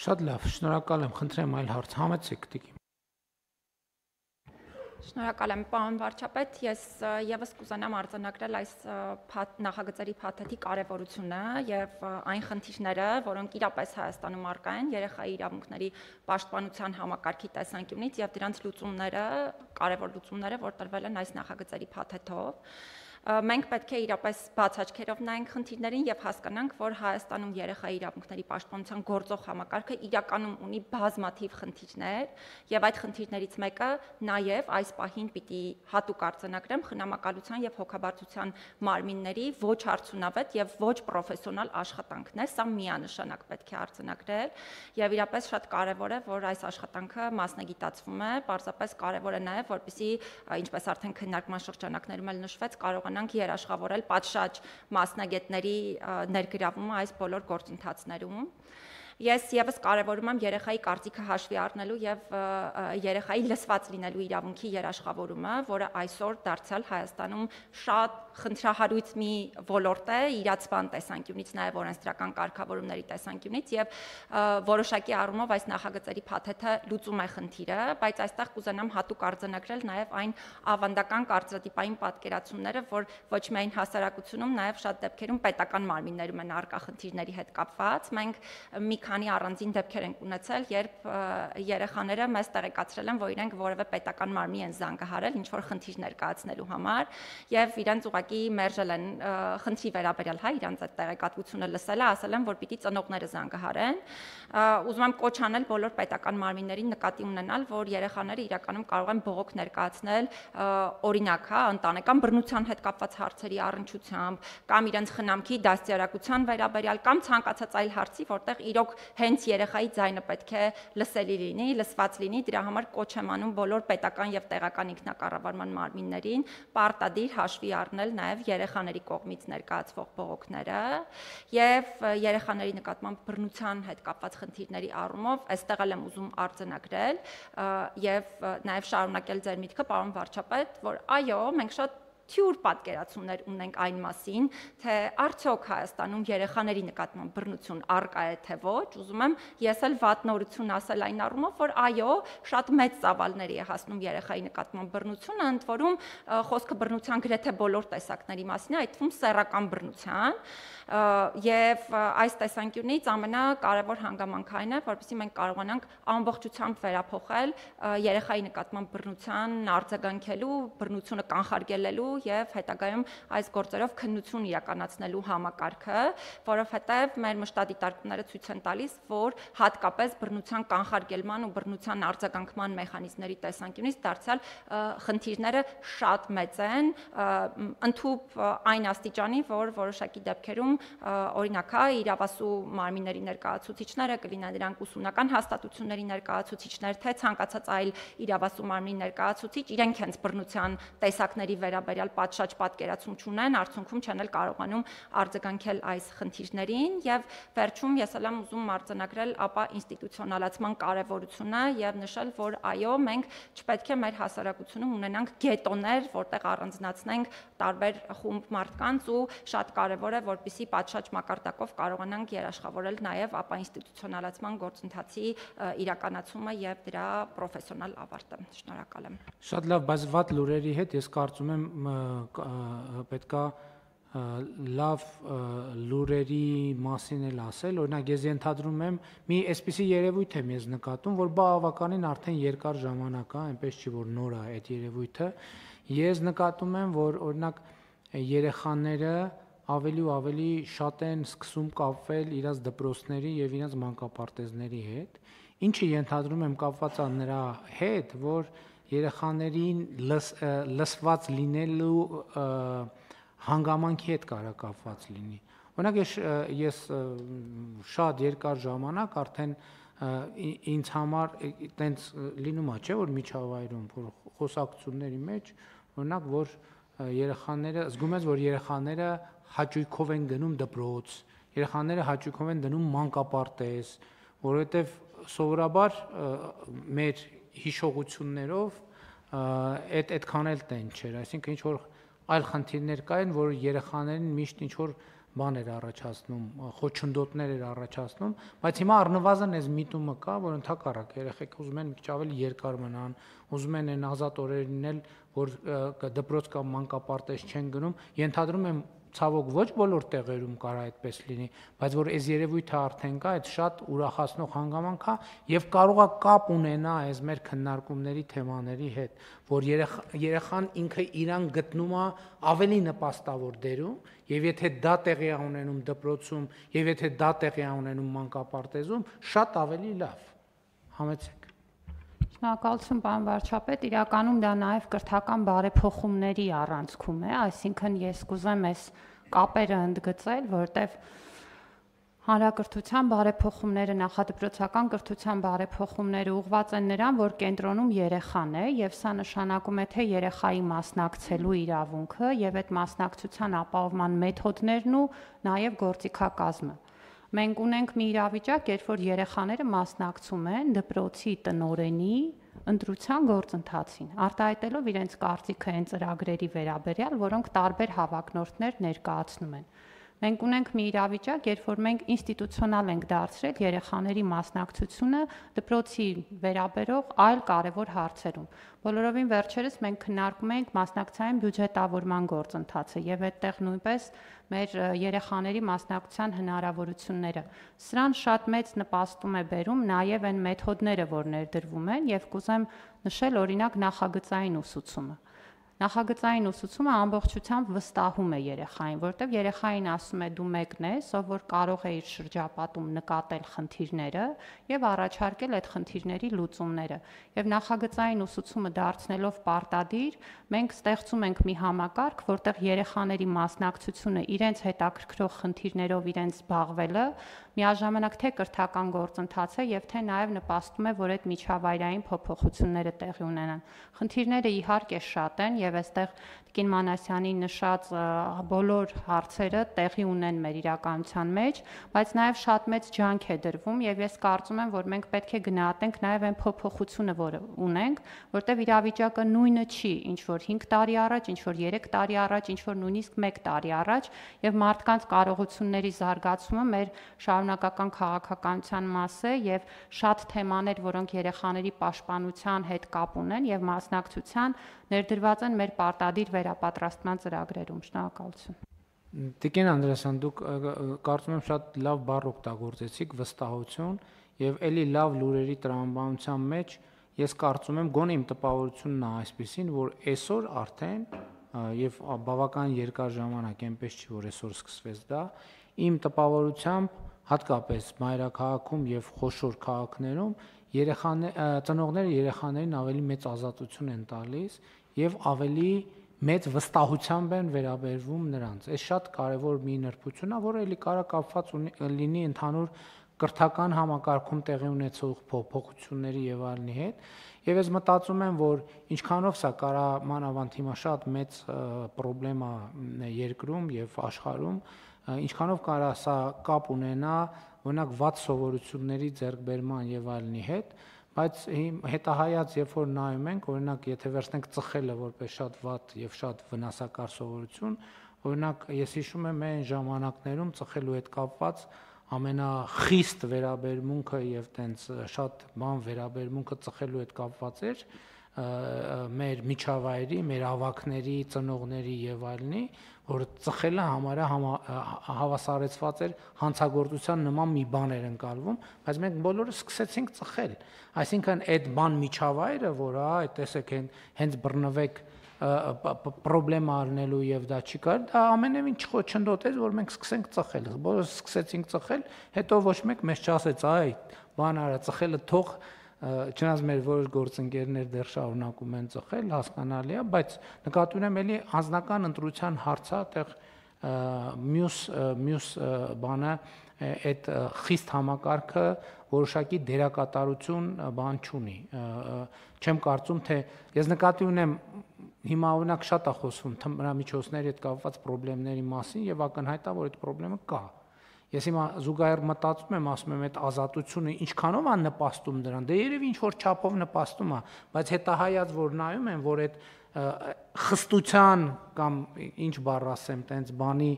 Շատ լավ, շնորհակալ եմ, խնդրեմ այլ հարց համեցեք տիկի։ Շնորհակալ եմ, պարոն վարչապետ, ես եւս կուզենամ արձանագրել այս նախագծերի փաթեթի կարևորությունը եւ այն խնդիրները, որոնք իրապես Հայաստանում առկա են երեխայի իրավունքների պաշտպանության համակարգի տեսանկյունից եւ դրանց լուծումները, կարևոր լուծումները, որ տրվել են այս նախագծերի փաթեթով։ Մենք պետք է իրապես բաց աչքերով նայենք խնդիրներին եւ հասկանանք, որ Հայաստանում երեխայի իրավունքների պաշտպանության գործող համակարգը իրականում ունի բազմաթիվ խնդիրներ եւ այդ խնդիրներից մեկը նաեւ այս պահին պիտի հատուկ արձանագրեմ խնամակալության եւ հոգաբարձության մարմինների ոչ արդյունավետ եւ ոչ պրոֆեսիոնալ աշխատանքն է, սա միանշանակ պետք է արձանագրել եւ իրապես շատ կարեւոր է, որ այս աշխատանքը մասնագիտացվում է, պարզապես կարեւոր է նաեւ, որպեսզի ինչպես արդեն քննարկման շրջանակներում էլ նշվեց, կարողանանք երաշխավորել պատշաճ մասնագետների ներգրավումը այս բոլոր գործընթացներում։ Ես եւս կարևորում եմ երեխայի կարծիքը հաշվի առնելու եւ երեխայի լսված լինելու իրավունքի երաշխավորումը, որը այսօր դարձյալ Հայաստանում շատ խնդրահարույց մի ոլորտ է իրացման տեսանկյունից, նաեւ օրենսդրական կարգավորումների տեսանկյունից եւ որոշակի առումով այս նախագծերի փաթեթը լուծում է խնդիրը, բայց այստեղ կուզենամ հատուկ արձանագրել նաեւ այն ավանդական կարծրատիպային պատկերացումները, որ ոչ միայն հասարակությունում, նաեւ շատ դեպքերում պետական մարմիններում են առկա խնդիրների հետ կապված։ Մենք մի քանի առանձին դեպքեր ենք ունեցել, երբ երեխաները մեզ տեղեկացրել են, որ իրենք որևէ պետական մարմնի են զանգահարել ինչ-որ խնդիր ներկայացնելու համար եւ իրենց ուղղակի մերժել են խնդրի վերաբերյալ, հա, իրենց այդ տեղեկատվությունը լսել է, ասել են, որ պիտի ծնողները զանգահարեն։ Ուզում եմ կոչ անել բոլոր պետական մարմիններին նկատի ունենալ, որ երեխաները իրականում կարող են բողոք ներկայացնել օրինակ, հա, ընտանեկան բռնության հետ կապված հարցերի առնչությամբ, կամ իրենց խնամքի դաստիարակության վերաբերյալ, կամ ցանկացած այլ հարցի, որտեղ իրոք հենց երեխայի ձայնը պետք է լսելի լինի, լսված լինի, դրա համար կոչ եմ անում բոլոր պետական եւ տեղական ինքնակառավարման մարմիններին պարտադիր հաշվի առնել նաեւ երեխաների կողմից ներկայացվող բողոքները եւ երեխաների նկատմամբ բռնության հետ կապված խնդիրների առումով այստեղ էլ եմ ուզում արձանագրել եւ նաեւ շարունակել ձեր միտքը, պարոն վարչապետ, որ այո, մենք շատ թյուր պատկերացումներ ունենք այն մասին, թե արդյոք Հայաստանում երեխաների նկատմամբ բռնություն առկա է թե ոչ, ուզում եմ ես էլ վատ նորություն ասել այն առումով, որ այո, շատ մեծ ծավալների է հասնում երեխայի նկատմամբ բռնությունը, ընդ որում խոսքը բռնության գրեթե բոլոր տեսակների մասին է, այդ թվում սեռական բռնության, եւ այս տեսանկյունից ամենակարևոր հանգամանքը այն է, որպեսզի մենք կարողանանք ամբողջությամբ վերափոխել երեխայի նկատմամբ բռնության արձագանքելու, բռնությունը կանխարգելելու եւ հետագայում այս գործերով քննություն իրականացնելու համակարգը, որովհետեւ մեր մշտադիտարկումները ցույց են տալիս, որ հատկապես բռնության կանխարգելման ու բռնության արձագանքման մեխանիզմների տեսանկյունից դարձյալ խնդիրները շատ մեծ են, ընդհուպ այն աստիճանի, որ որոշակի դեպքերում օրինակ հա իրավասու մարմինների ներկայացուցիչները կլինեն դրանք ուսումնական հաստատությունների ներկայացուցիչներ, թե ցանկացած այլ իրավասու մարմնի ներկայացուցիչ, իրենք հենց բռնության տեսակների վերաբերյալ պատշաճ պատկերացում չունեն, արդյունքում չեն էլ կարողանում արձագանքել այս խնդիրներին եւ վերջում ես էլ եմ ուզում արձանագրել ապա ինստիտուցիոնալացման կարեւորությունը եւ նշել, որ այո, մենք չպետք է մեր հասարակությունում ունենանք գետոներ, որտեղ առանձնացնենք տարբեր խումբ մարդկանց ու շատ կարեւոր է, որպեսզի պատշաճ մակարդակով կարողանանք երաշխավորել նաեւ ապա ինստիտուցիոնալացման գործընթացի իրականացումը եւ դրա պրոֆեսիոնալ ավարտը։ Շնորհակալ եմ։ Շատ լավ, բայց վատ լուրերի հետ ես կարծում եմ պետքա լավ լուրերի մասին էլ ասել, օրինակ ես ենթադրում եմ մի այսպիսի երևույթ եմ ես նկատում, որ բավականին արդեն երկար ժամանակ է, այնպես չի որ նոր է այդ երևույթը։ Ես նկատում եմ, որ օրինակ երեխաները ավելի ու ավելի շատ են սկսում կապվել իրաց դպրոցների եւ իրաց մանկապարտեզների հետ, ինչը ենթադրում եմ կապված է նրա հետ, որ երեխաներին լսված լինելու հանգամանքի հետ կարա կապված լինի։ Օրինակ ես շատ երկար ժամանակ արդեն ինձ համար տենց լինում է, չէ՞ որ միջավայրում, որ խոսակցությունների մեջ, օրինակ որ երեխաները զգում ես, որ երեխաները հաճույքով են գնում դպրոց, երեխաները հաճույքով են դնում մանկապարտեզ, որովհետև սովորաբար մեր հիշողություններով այդքան էլ տեն չէր, այսինքն ինչ որ այլ խնդիրներ կային, որ երեխաներին միշտ ինչ որ բաներ առաջացնում, խոչընդոտներ էր առաջացնում, բայց հիմա առնվազն այս միտումը կա, որ ընդհակառակ երեխեք ուզում են մի քիչ ավելի երկար մնան, ուզում են այն ազատ օրերին էլ, որ դպրոց կամ մանկապարտեզ չեն գնում, ենթադրում եմ ցավոք ոչ բոլոր տեղերում կարող է այդպես լինի, բայց որ այս երևույթը արդեն կա, այդ շատ ուրախացնող հանգամանք է եւ կարող է կապ ունենա այս մեր քննարկումների թեմաների հետ, որ երեխան ինքը իրան գտնում է ավելի նպաստավոր դերում եւ եթե դա տեղի է ունենում դպրոցում եւ եթե դա տեղի է ունենում մանկապարտեզում, շատ ավելի լավ։ Համեցեք։ Շնորհակալություն, պարոն վարչապետ, իրականում դա նաև կրթական բարեփոխումների առանցքում է, այսինքն ես կուզեմ այս կապերը ընդգծել, որտեղ հանրակրթության բարեփոխումները, նախադպրոցական կրթության բարեփոխումները ուղղված են նրան, որ կենտրոնում երեխան է եւ սա նշանակում է թե երեխայի մասնակցելու իրավունքը եւ այդ մասնակցության ապահովման մեթոդներն ու նաև գործիքակազմը։ Մենք ունենք մի իրավիճակ, երբ որ երեխաները մասնակցում են դպրոցի տնօրենի ընտրության գործընթացին, արտահայտելով իրենց կարծիքը այն ծրագրերի վերաբերյալ, որոնք տարբեր հավակնորդներ ներկայացնում են։ Մենք ունենք մի իրավիճակ, երբ որ մենք ինստիտուցիոնալ ենք դարձրել երեխաների մասնակցությունը դպրոցի վերաբերող այլ կարևոր հարցերում։ Բոլորովին վերջերս մենք քննարկում ենք մասնակցային բյուջետավորման գործընթացը եւ այդտեղ նույնպես մեր երեխաների մասնակցության հնարավորությունները։ Սրան շատ մեծ նպաստում է բերում նաեւ այն մեթոդները, որ ներդրվում են եւ կուզեմ նշել օրինակ նախագծային ուսուցումը։ Նախագծային ուսուցումը ամբողջությամբ վստահում է երեխային, որտեղ երեխային ասում է դու մեկն ես, ով որ կարող է իր շրջապատում նկատել խնդիրները եւ առաջարկել այդ խնդիրների լուծումները։ Եվ նախագծային ուսուցումը դարձնելով պարտադիր, մենք ստեղծում ենք մի համակարգ, որտեղ երեխաների մասնակցությունը իրենց հետաքրքրող խնդիրներով իրենց զբաղվելը միաժամանակ թե կրթական գործընթաց է եւ թե նաեւ նպաստում է, որ այդ միջավայրային փոփոխությունները տեղի ունենան։ Խնդիրները իհարկե շատ են եւ այստեղ Տիկին Մանասյանի նշած բոլոր հարցերը տեղի ունեն մեր իրականության մեջ, բայց նաեւ շատ մեծ ջանք է դրվում եւ ես կարծում եմ, որ մենք պետք է գնահատենք նաեւ այն փոփոխությունը, որը ունենք, որտեղ իրավիճակը նույնը չի, ինչ որ 5 տարի առաջ, ինչ որ 3 տարի առաջ, ինչ որ նույնիսկ 1 տարի առաջ եւ մարդկանց կարողությունների զարգացումը մեր շարունակական քաղաքականության մաս է եւ շատ թեմաներ, որոնք երեխաների պաշտպանության հետ կապ ունեն եւ մասնակցության ներդրված են մեր պարտադիր վերապատրաստման ծրագրերում։ Շնորհակալություն։ Տիկին Անդրեասյան, դուք կարծում եմ շատ լավ բառ օգտագործեցիք վստահություն եւ ելի լավ լուրերի տրամաբանության մեջ ես կարծում եմ գոնե իմ տպավորությունն է այսպեսին, որ այսօր արդեն եւ բավական երկար ժամանակ այնպես չի, որ այսօր սկսվեց դա, իմ տպավորությամբ հատկապես մայրաքաղաքում եւ խոշոր քաղաքներում ծնողները երեխաներին ավելի մեծ ազատություն են տալիս եւ ավելի մեծ վստահությամբ են վերաբերվում նրանց։ Այս շատ կարևոր մի նրբություն է, որը էլի կարա կապված լինի ընդհանուր կրթական համակարգում տեղի ունեցող փոփոխությունների եւ այլնի հետ։ Եվ ես մտածում եմ, որ ինչքանով սա կարա մանավանդ հիմա շատ մեծ խնդրեմ է երկրում եւ աշխարհում, ինչքանով կարա սա կապ ունենա օրինակ վատ սովորությունների ձեռքբերման եւ այլնի հետ, բայց հետահայաց երբ որ նայում ենք, օրինակ եթե վերցնենք ծխելը որպես շատ վատ եւ շատ վնասակար սովորություն, օրինակ ես հիշում եմ այն ժամանակներում ծխելու հետ կապված ամենախիստ վերաբերմունքը եւ տենց շատ բան վերաբերմունքը ծխելու հետ կապված էր մեր միջավայրի, մեր ավակների, ծնողների եւ այլնի, որ ծխելը համարյա հավասարեցված էր հանցագործության նման մի բան էր ընկալվում, բայց մենք բոլորը սկսեցինք ծխել։ Այսինքն այդ բան միջավայրը, որ այդ տեսեք հենց բռնվեք պրոբլեմ առնելու եւ դա չի կար, դա ամենևին չխոչընդոտեց, որ մենք սկսենք ծխել։ Բոլորս սկսեցինք ծխել, հետո ոչ մեկ մեզ չասեց, այ բան արա, ծխելը թող չնայած մեր որոշ գործընկերներ դեռ շարունակում են ծխել, հասկանալի է, բայց նկատի ունեմ էլի անձնական ընտրության հարցը, այդտեղ մյուս բանը այդ խիստ համակարգը որոշակի դերակատարություն բան չունի։ Չեմ կարծում, թե ես նկատի ունեմ հիմա օրինակ շատ է խոսվում թմրամիջոցների հետ կապված խնդիրների մասին եւ ակնհայտ է, որ այդ խնդրեմը կա։ Ես հիմա զուգահեռ մտածում եմ, ասում եմ, այդ ազատությունը ինչքանով է նպաստում դրան, դե երևի ինչ որ չափով նպաստում է, բայց հետահայաց որ նայում եմ, որ այդ խստության կամ ինչ բառ ասեմ, տենց բանի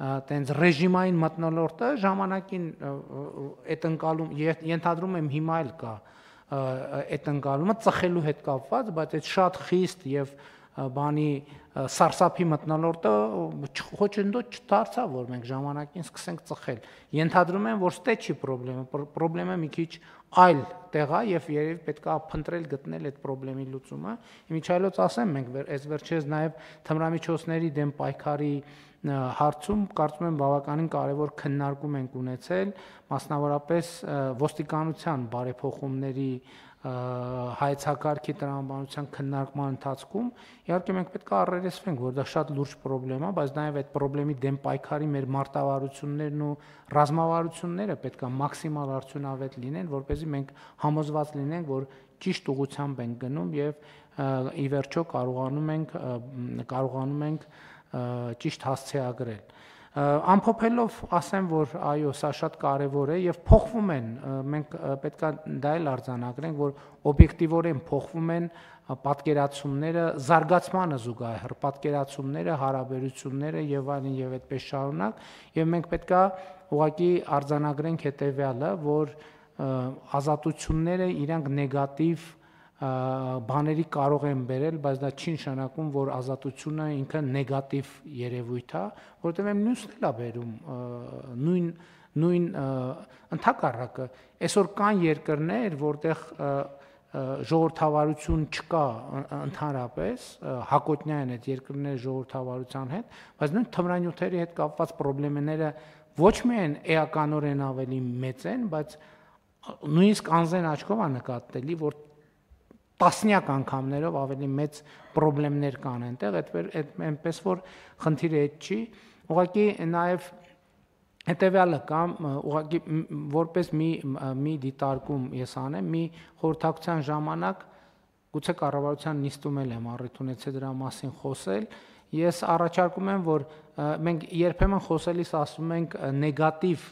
տենց ռեժիմային մթնոլորտը ժամանակին այդ ընկալում ենթադրում եմ հիմա էլ կա այդ ընկալումը ծխելու հետ կապված, բայց այդ շատ խիստ եւ բանի սարսափի մթնոլորտը խոչընդոտ չդարձավ, որ մենք ժամանակին սկսենք ծխել։ Ենթադրում եմ, որ ստե չի խնդրեմը մի քիչ այլ տեղ է եւ երևի պետք է փնտրել գտնել այդ խնդրի լուծումը։ Իմիջիայլոց ասեմ, մենք այս վերջերս նաեւ թմրամիջոցների դեմ պայքարի հարցում կարծում եմ բավականին կարևոր քննարկում ենք ունեցել, մասնավորապես ոստիկանության բարեփոխումների հայեցակարգի տրամաբանության քննարկման ընթացքում իհարկե մենք պետք է առերեսվենք, որ դա շատ լուրջ խնդրեմ է, բայց նաև այդ խնդրի դեմ պայքարի մեր մարտավարություններն ու ռազմավարությունները պետք է մաքսիմալ արդյունավետ լինեն, որպեսզի մենք համոզված լինենք, որ ճիշտ ուղղությամբ ենք գնում եւ ի վերջո կարողանում ենք ճիշտ հասցեագրել։ Ամփոփելով ասեմ, որ այո, սա շատ կարևոր է եւ փոխվում են, մենք պետք է դա էլ արձանագրենք, որ օբյեկտիվորեն փոխվում են պատկերացումները, զարգացմանը զուգահեռ պատկերացումները, հարաբերությունները եւ այլն եւ այդպես շարունակ, եւ մենք պետք է ուղղակի արձանագրենք հետեւյալը, որ ազատությունները իրանք նեգատիվ բաների կարող են բերել, բայց դա չի նշանակում, որ ազատությունը ինքը նեգատիվ երևույթ է, որովհետև այն նույնն էլ է բերում նույն ընդհակառակը։ Այսօր կան երկրներ, որտեղ ժողովրդավարություն չկա ընդհանրապես, հակոտնյա են այդ երկրների ժողովրդավարության հետ, բայց նույն թմրանյութերի հետ կապված խնդիրները ոչ միայն էականորեն ավելի մեծ են, բայց նույնիսկ անզեն աչքով է նկատելի, որ տասնյակ անգամներով ավելի մեծ խնդիրներ կան այնտեղ, այնպես որ խնդիրը այդ չի, ուղղակի նաև հետեւյալը կամ ուղղակի որպես մի դիտարկում ես անեմ, մի խորհրդակցության ժամանակ գուցե կառավարության նիստում էլ եմ առիթ ունեցել դրա մասին խոսել, ես առաջարկում եմ, որ մենք երբեմն խոսելիս ասում ենք նեգատիվ,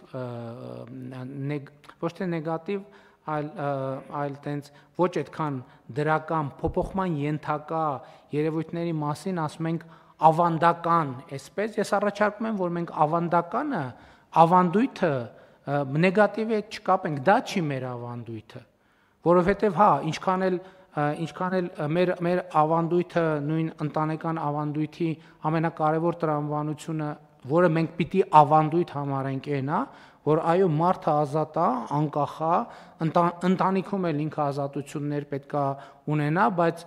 ոչ թե նեգատիվ, այլ տենց ոչ այդքան դրական փոփոխման ենթակա երևույթների մասին ասում ենք ավանդական, այսպես ես առաջարկում եմ, որ մենք ավանդականը, ավանդույթը նեգատիվի հետ չկապենք, դա չի մեր ավանդույթը, որովհետև հա, ինչքան էլ մեր ավանդույթը նույն ընտանեկան ավանդույթի ամենակարևոր տրամաբանությունը, որը մենք պիտի ավանդույթ համարենք այն է, որ այո մարդը ազատ է, անկախ է, ընտանիքում էլ ինքը ազատություններ պետք է ունենա, բայց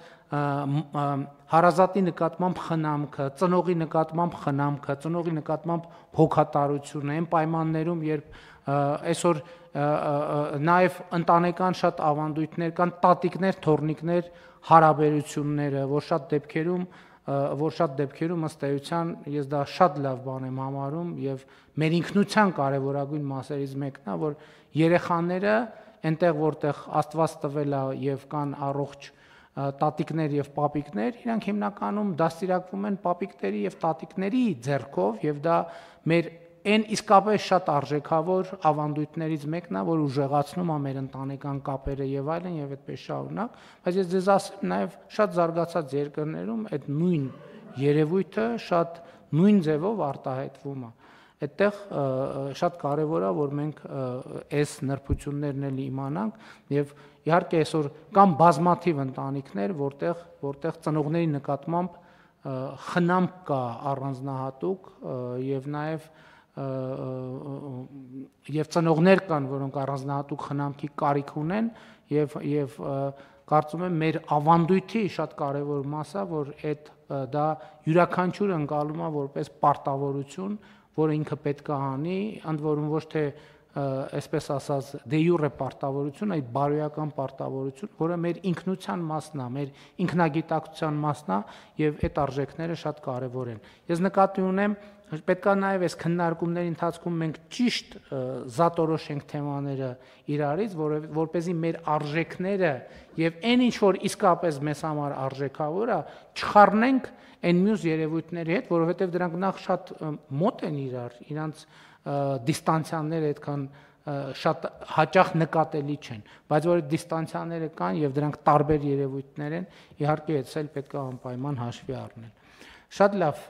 հարազատի նկատմամբ խնամքը, ծնողի նկատմամբ խնամքը, ծնողի նկատմամբ հոգատարությունը, այն պայմաններում, երբ այսօր նաև ընտանեկան շատ ավանդույթներ կան, տատիկներ, թոռնիկներ հարաբերությունները, որ շատ դեպքերում ըստ էության ես դա շատ լավ բան եմ համարում եւ մեր ինքնության կարևորագույն մասերից մեկն է, որ երեխաները այնտեղ որտեղ Աստված տվել է եւ կան առողջ տատիկներ եւ պապիկներ, իրանք հիմնականում դաստիարակվում են պապիկների եւ տատիկների ձեռքով եւ դա մեր այն իսկապես շատ արժեքավոր ավանդույթներից մեկն է, որ ուժեղացնում է մեր ընտանեկան կապերը եւ այլն եւ այդպես շարունակ, բայց ես ձեզ ասեմ նաեւ շատ զարգացած երկրներում այդ նույն երևույթը շատ նույն ձևով արտահայտվում է։ Այդտեղ շատ կարևոր է, որ մենք այս նրբություններն էլ իմանանք եւ իհարկե այսօր կան բազմաթիվ ընտանիքներ, որտեղ ծնողների նկատմամբ խնամք կա առանձնահատուկ եւ նաեւ եւ ծնողներ կան, որոնք առանձնահատուկ խնամքի կարիք ունեն եւ կարծում եմ մեր ավանդույթի շատ կարևոր մաս է, որ դա յուրաքանչյուր ընկալում է որպես պարտավորություն, որը ինքը պետք է անի, ընդ որում ոչ թե այսպես ասած դե յուրե պարտավորություն, այլ բարոյական պարտավորություն, որը մեր ինքնության մասն է, մեր ինքնագիտակցության մասն է եւ այդ արժեքները շատ կարեւոր են։ Ես նկատի ունեմ, պետք է նաեւ այս քննարկումների ընթացքում մենք ճիշտ զատորոշենք թեմաները իրարից, որպեսզի մեր արժեքները եւ այն ինչ որ իսկապես մեզ համար արժեքավոր է, չխառնենք այն մյուս երևույթների հետ, որովհետեւ դրանք նախ շատ մոտ են իրար, իրանց դիստանցիաները այդքան շատ հաճախ նկատելի չեն, բայց որ դիստանցիաները կան եւ դրանք տարբեր երևույթներ են, իհարկե այդս էլ պետք է անպայման հաշվի առնել։ Շատ լավ,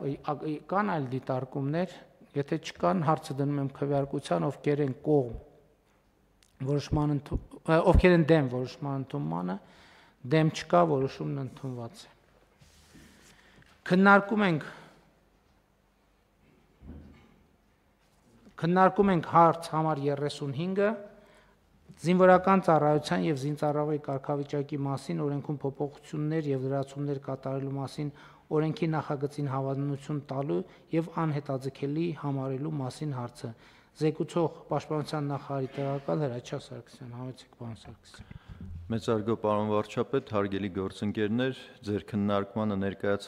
կան այլ դիտարկումներ, Եթե չկան, հարցը դնում եմ քվեարկության, ովքեր են կողմ որոշման ովքեր են դեմ որոշման ընդունմանը, դեմ չկա, որոշումն ընդունված է։ Քննարկում ենք հարց համար 35-ը զինվորական ծառայության եւ զինծառայողի կարգավիճակի մասին օրենքում փոփոխություններ եւ լրացումներ կատարելու մասին օրենքի նախագծին հավանություն տալու եւ անհետաձգելի համարելու մասին հարցը։ Զեկուցող Պաշտպանության նախարարի տեղակալ Հրաչյա Սարգսյան, համեցեք պարոն Սարգսյան։ Մեծարգո պարոն վարչապետ, հարգելի գործընկերներ, ձեր քննարկմանը ներկայացված